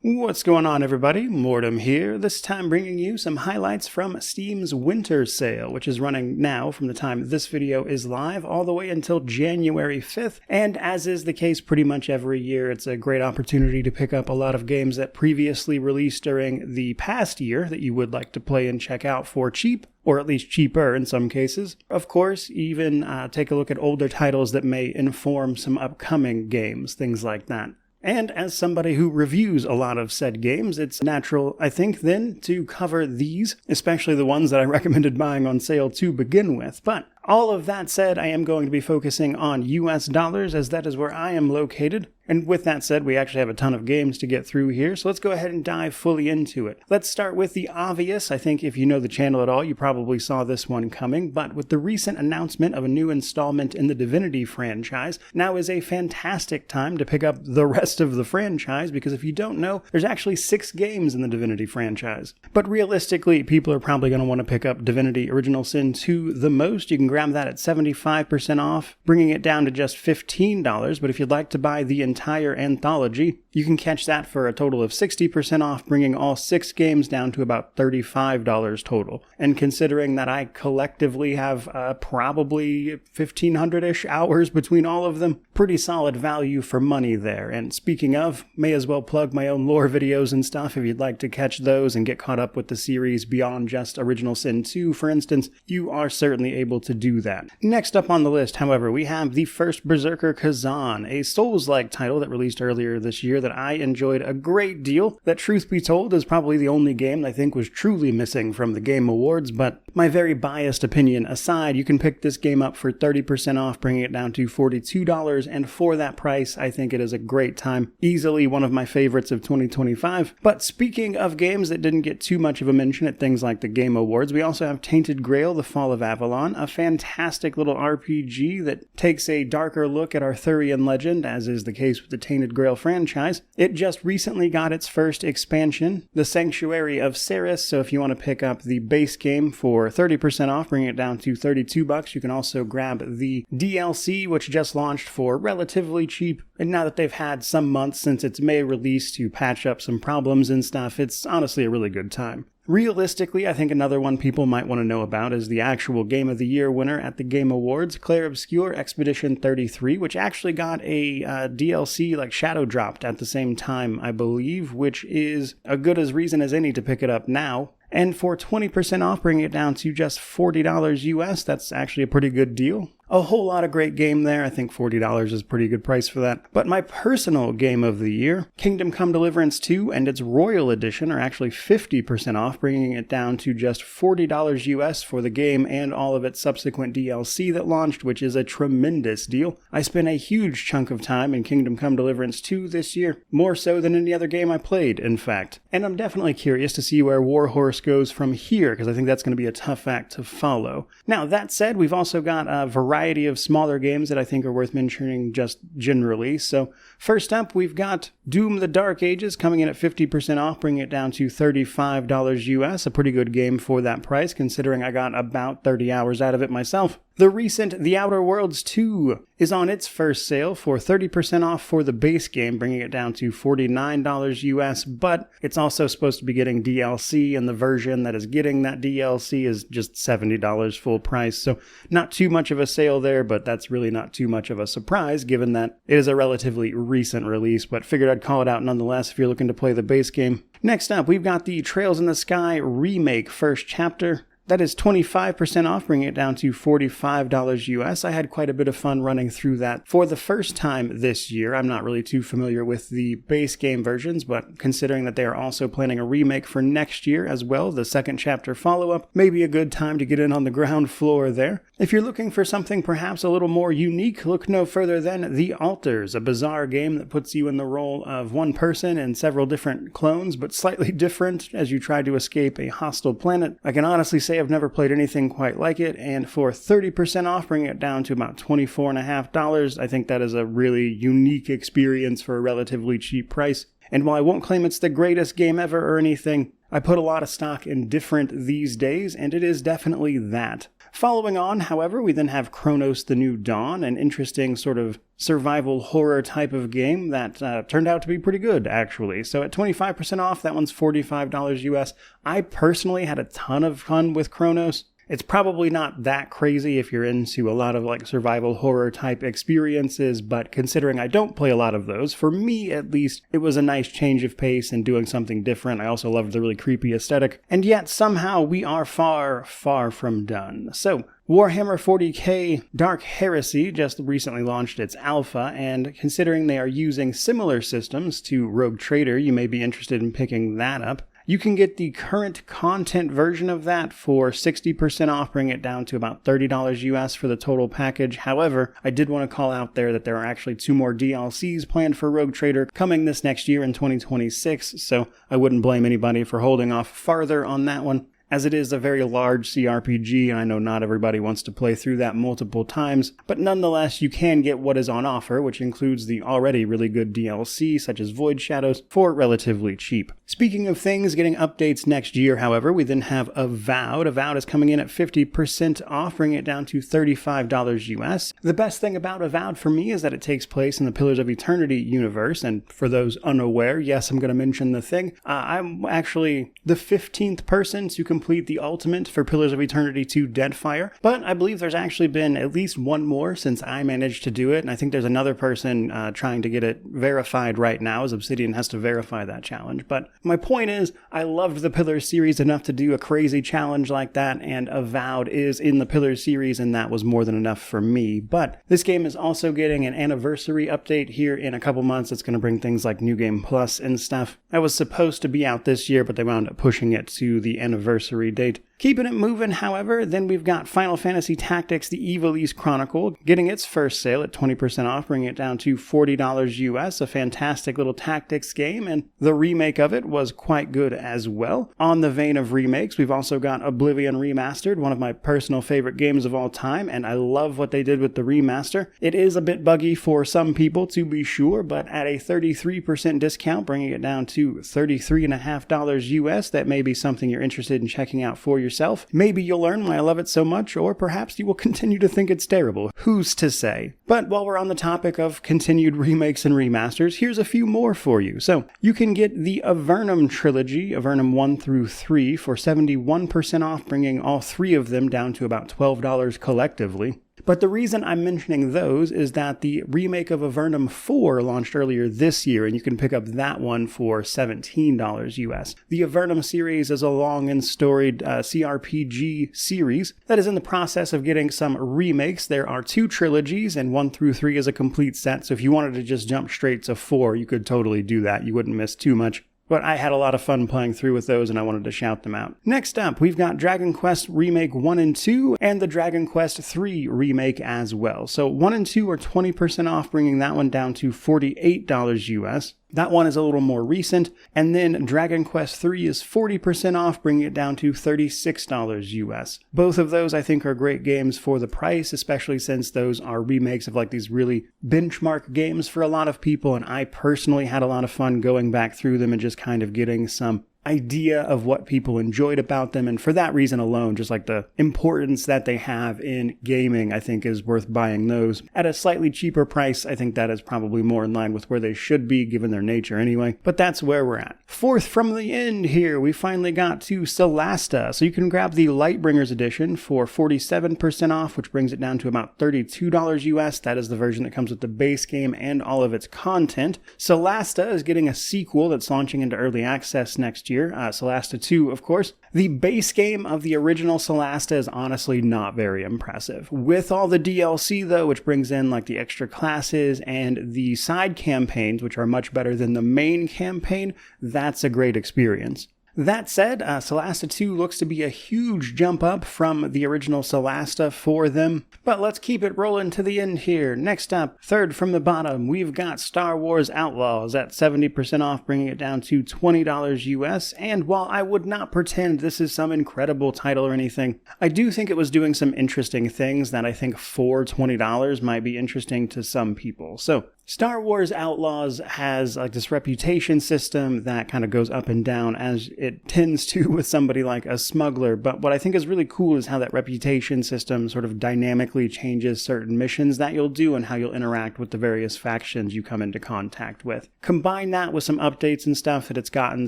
What's going on, everybody? Mortem here, this time bringing you some highlights from Steam's Winter Sale, which is running now from the time this video is live all the way until January 5th, and as is the case pretty much every year, it's a great opportunity to pick up a lot of games that previously released during the past year that you would like to play and check out for cheap, or at least cheaper in some cases. Of course, even take a look at older titles that may inform some upcoming games, things like that. And as somebody who reviews a lot of said games, it's natural, I think, then, to cover these, especially the ones that I recommended buying on sale to begin with. But all of that said, I am going to be focusing on US dollars, as that is where I am located. And with that said, we actually have a ton of games to get through here, so let's go ahead and dive fully into it. Let's start with the obvious. I think if you know the channel at all, you probably saw this one coming, but with the recent announcement of a new installment in the Divinity franchise, now is a fantastic time to pick up the rest of the franchise, because if you don't know, there's actually 6 games in the Divinity franchise. But realistically, people are probably going to want to pick up Divinity Original Sin 2 the most. You can grab that at 75% off, bringing it down to just $15, but if you'd like to buy the entire anthology, you can catch that for a total of 60% off, bringing all 6 games down to about $35 total. And considering that I collectively have probably 1,500-ish hours between all of them, pretty solid value for money there. And speaking of, may as well plug my own lore videos and stuff if you'd like to catch those and get caught up with the series beyond just Original Sin 2, for instance, you are certainly able to do that. Next up on the list, however, we have the first Berserker Khazan, a Souls-like title that released earlier this year that I enjoyed a great deal, that truth be told is probably the only game that I think was truly missing from the Game Awards, but my very biased opinion aside, you can pick this game up for 30% off, bringing it down to $42, and for that price, I think it is a great time. Easily one of my favorites of 2025. But speaking of games that didn't get too much of a mention at things like the Game Awards, we also have Tainted Grail, The Fall of Avalon, a fantastic little RPG that takes a darker look at Arthurian legend, as is the case with the Tainted Grail franchise. It just recently got its first expansion, The Sanctuary of Ceres, so if you want to pick up the base game for 30% off, bringing it down to $32, you can also grab the DLC, which just launched for relatively cheap, and now that they've had some months since its May release to patch up some problems and stuff, it's honestly a really good time. Realistically, I think another one people might want to know about is the actual Game of the Year winner at the Game Awards, Clair Obscur Expedition 33, which actually got a DLC like shadow dropped at the same time, I believe, which is a good as reason as any to pick it up now. And for 20% off, bringing it down to just $40 US, that's actually a pretty good deal. A whole lot of great game there. I think $40 is a pretty good price for that. But my personal game of the year, Kingdom Come Deliverance 2 and its Royal Edition are actually 50% off, bringing it down to just $40 US for the game and all of its subsequent DLC that launched, which is a tremendous deal. I spent a huge chunk of time in Kingdom Come Deliverance 2 this year, more so than any other game I played, in fact. And I'm definitely curious to see where Warhorse goes from here, because I think that's going to be a tough act to follow. Now, that said, we've also got a variety of smaller games that I think are worth mentioning just generally. So first up, we've got Doom the Dark Ages coming in at 50% off, bringing it down to $35 US, a pretty good game for that price, considering I got about 30 hours out of it myself. The recent The Outer Worlds 2 is on its first sale for 30% off for the base game, bringing it down to $49 US, but it's also supposed to be getting DLC, and the version that is getting that DLC is just $70 full price, so not too much of a sale there, but that's really not too much of a surprise, given that it is a relatively recent release, but figured I'd call it out nonetheless if you're looking to play the base game. Next up, we've got the Trails in the Sky Remake First Chapter. That is 25% off, bringing it down to $45 US. I had quite a bit of fun running through that for the first time this year. I'm not really too familiar with the base game versions, but considering that they are also planning a remake for next year as well, the second chapter follow-up, may be a good time to get in on the ground floor there. If you're looking for something perhaps a little more unique, look no further than The Altars, a bizarre game that puts you in the role of one person and several different clones, but slightly different as you try to escape a hostile planet. I can honestly say I've never played anything quite like it, and for 30% off, bringing it down to about $24.50, I think that is a really unique experience for a relatively cheap price. And while I won't claim it's the greatest game ever or anything, I put a lot of stock in different these days, and it is definitely that. Following on, however, we then have Cronos The New Dawn, an interesting sort of survival horror type of game that turned out to be pretty good, actually. So at 25% off, that one's $45 US. I personally had a ton of fun with Cronos. It's probably not that crazy if you're into a lot of like survival horror type experiences, but considering I don't play a lot of those, for me at least, it was a nice change of pace and doing something different. I also loved the really creepy aesthetic, and yet somehow we are far, far from done. So Warhammer 40k Dark Heresy just recently launched its alpha, and considering they are using similar systems to Rogue Trader, you may be interested in picking that up. You can get the current content version of that for 60% off, bringing it down to about $30 US for the total package. However, I did want to call out there that there are actually 2 more DLCs planned for Rogue Trader coming this next year in 2026, so I wouldn't blame anybody for holding off farther on that one, as it is a very large CRPG, and I know not everybody wants to play through that multiple times, but nonetheless, you can get what is on offer, which includes the already really good DLC, such as Void Shadows, for relatively cheap. Speaking of things getting updates next year, however, we then have Avowed. Avowed is coming in at 50% off, bringing it down to $35 US. The best thing about Avowed for me is that it takes place in the Pillars of Eternity universe, and for those unaware, yes, I'm going to mention the thing. I'm actually the 15th person to complete the ultimate for Pillars of Eternity 2 Deadfire, but I believe there's actually been at least one more since I managed to do it, and I think there's another person trying to get it verified right now, as Obsidian has to verify that challenge. But my point is, I loved the Pillars series enough to do a crazy challenge like that, and Avowed is in the Pillars series, and that was more than enough for me. But this game is also getting an anniversary update here in a couple months. It's going to bring things like New Game Plus and stuff. That was supposed to be out this year, but they wound up pushing it to the anniversary date. Keeping it moving, however, then we've got Final Fantasy Tactics The Ivalice Chronicle getting its first sale at 20% off, bringing it down to $40 US, a fantastic little tactics game, and the remake of it was quite good as well. On the vein of remakes, we've also got Oblivion Remastered, one of my personal favorite games of all time, and I love what they did with the remaster. It is a bit buggy for some people, to be sure, but at a 33% discount, bringing it down to $33.50 US, that may be something you're interested in checking out for yourself. Maybe you'll learn why I love it so much, or perhaps you will continue to think it's terrible. Who's to say? But while we're on the topic of continued remakes and remasters, here's a few more for you. So you can get the Avernum trilogy, Avernum 1 through 3, for 71% off, bringing all 3 of them down to about $12 collectively. But the reason I'm mentioning those is that the remake of Avernum 4 launched earlier this year, and you can pick up that one for $17 US. The Avernum series is a long and storied CRPG series that is in the process of getting some remakes. There are 2 trilogies, and 1 through 3 is a complete set, so if you wanted to just jump straight to 4, you could totally do that. You wouldn't miss too much. But I had a lot of fun playing through with those, and I wanted to shout them out. Next up, we've got Dragon Quest Remake 1 and 2, and the Dragon Quest 3 Remake as well. So 1 and 2 are 20% off, bringing that one down to $48 US. That one is a little more recent, and then Dragon Quest III is 40% off, bringing it down to $36 US. Both of those I think are great games for the price, especially since those are remakes of like these really benchmark games for a lot of people, and I personally had a lot of fun going back through them and just kind of getting some idea of what people enjoyed about them, and for that reason alone, just like the importance that they have in gaming, I think is worth buying those. At a slightly cheaper price, I think that is probably more in line with where they should be given their nature anyway, but that's where we're at. Fourth from the end here, we finally got to Solasta, so you can grab the Lightbringers edition for 47% off, which brings it down to about $32 US. That is the version that comes with the base game and all of its content. Solasta is getting a sequel that's launching into early access next year. Solasta 2, of course. The base game of the original Solasta is honestly not very impressive. With all the DLC, though, which brings in like the extra classes and the side campaigns, which are much better than the main campaign, that's a great experience. That said, Solasta 2 looks to be a huge jump up from the original Solasta for them, but let's keep it rolling to the end here. Next up, third from the bottom, we've got Star Wars Outlaws at 70% off, bringing it down to $20 US, and while I would not pretend this is some incredible title or anything, I do think it was doing some interesting things that I think for $20 might be interesting to some people. So, Star Wars Outlaws has like this reputation system that kind of goes up and down as it tends to with somebody like a smuggler, but what I think is really cool is how that reputation system sort of dynamically changes certain missions that you'll do and how you'll interact with the various factions you come into contact with. Combine that with some updates and stuff that it's gotten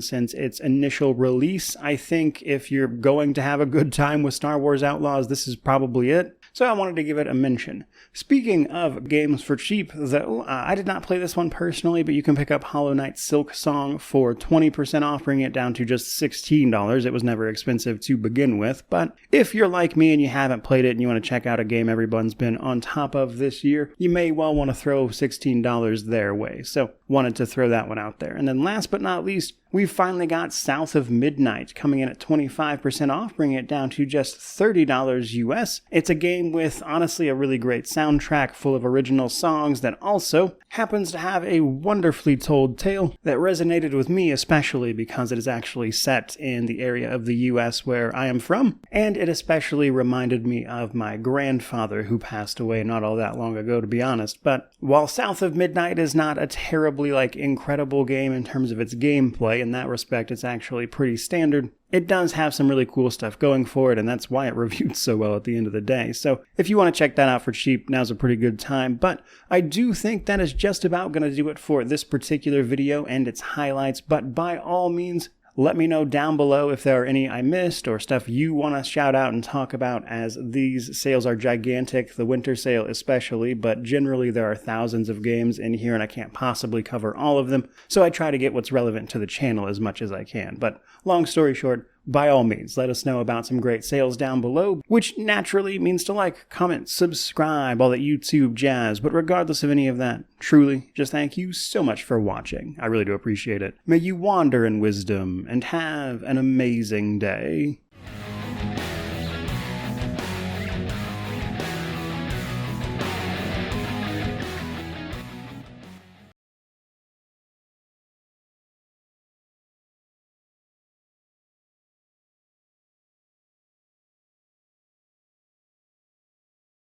since its initial release. I think if you're going to have a good time with Star Wars Outlaws, this is probably it. So I wanted to give it a mention. Speaking of games for cheap, though, I did not play this one personally, but you can pick up Hollow Knight Silksong for 20% off, bringing it down to just $16. It was never expensive to begin with, but if you're like me and you haven't played it and you want to check out a game everyone's been on top of this year, you may well want to throw $16 their way. So wanted to throw that one out there. And then last but not least, we've finally got South of Midnight coming in at 25% off, bringing it down to just $30 US. It's a game with, honestly, a really great soundtrack full of original songs that also happens to have a wonderfully told tale that resonated with me, especially because it is actually set in the area of the US where I am from, and it especially reminded me of my grandfather who passed away not all that long ago, to be honest. But while South of Midnight is not a terribly incredible game in terms of its gameplay, in that respect it's actually pretty standard, it does have some really cool stuff going for it, and that's why it reviewed so well at the end of the day. So if you want to check that out for cheap, now's a pretty good time. But I do think that is just about going to do it for this particular video and its highlights. But by all means, let me know down below if there are any I missed or stuff you want to shout out and talk about, as these sales are gigantic, the winter sale especially, but generally there are thousands of games in here and I can't possibly cover all of them, so I try to get what's relevant to the channel as much as I can. But long story short, by all means, let us know about some great sales down below, which naturally means to like, comment, subscribe, all that YouTube jazz. But regardless of any of that, truly, just thank you so much for watching. I really do appreciate it. May you wander in wisdom and have an amazing day.